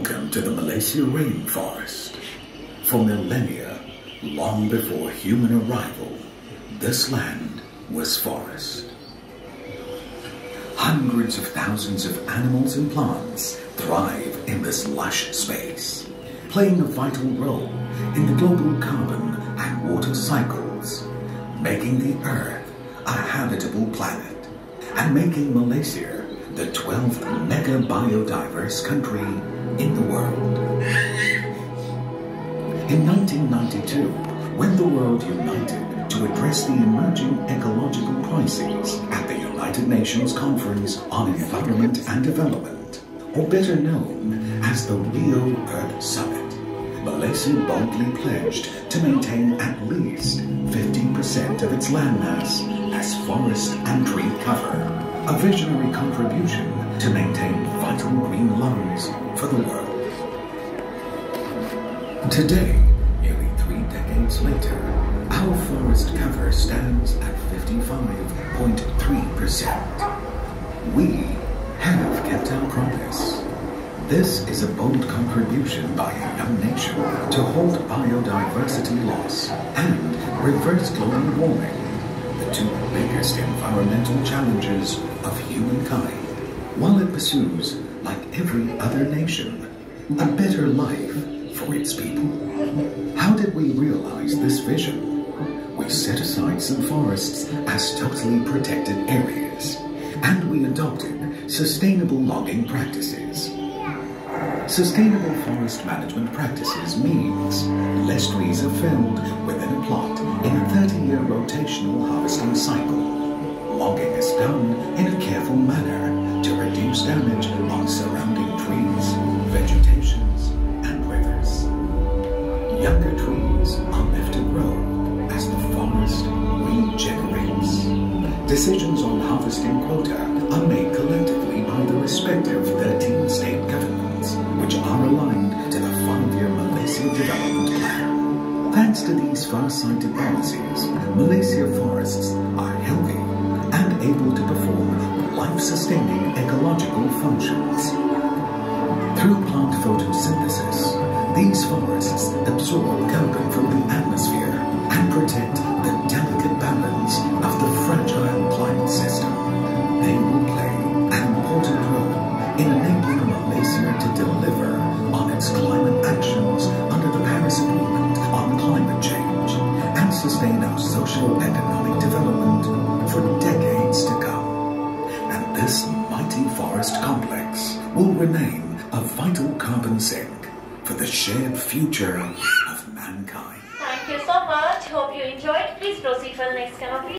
Welcome to the Malaysia rainforest. For millennia, long before human arrival, this land was forest. Hundreds of thousands of animals and plants thrive in this lush space, playing a vital role in the global carbon and water cycles, making the Earth a habitable planet, and making Malaysia the 12th mega biodiverse country in the world. In 1992, when the world united to address the emerging ecological crises at the United Nations Conference on Environment and Development, or better known as the Rio Earth Summit, Malaysia boldly pledged to maintain at least 15% of its landmass as forest and tree cover, a visionary contribution to maintain vital green lungs for the world. Today, nearly 3 decades later, our forest cover stands at 55.3%. We have kept our promise. This is a bold contribution by a young nation to halt biodiversity loss and reverse global warming, the 2 biggest environmental challenges of humankind, while it pursues, like every other nation, a better life for its people. How did we realize this vision? We set aside some forests as totally protected areas, and we adopted sustainable logging practices. Sustainable forest management practices means less trees are felled within a plot in a 30-year rotational harvesting cycle. Logging is done in a careful manner to reduce damage on surrounding trees, vegetations, and rivers. Younger trees are left to grow as the forest regenerates. Decisions on harvesting quota are made collectively by the respective 13 state governments, which are aligned to the 5-year Malaysia Development Plan. Thanks to these far-sighted policies, Malaysia forests are healthy and able to perform life-sustaining ecological functions. Through plant photosynthesis, these forests absorb carbon from the atmosphere and protect the delicate balance of the fragile climate system. They will play an important role in enabling Malaysia to deliver on its climate actions under the Paris Agreement on climate change and sustain our socio-economic development for decades to come. And this mighty forest complex will remain a vital carbon sink for the shared future of mankind. Thank you so much. Hope you enjoyed. Please proceed for the next camera, please.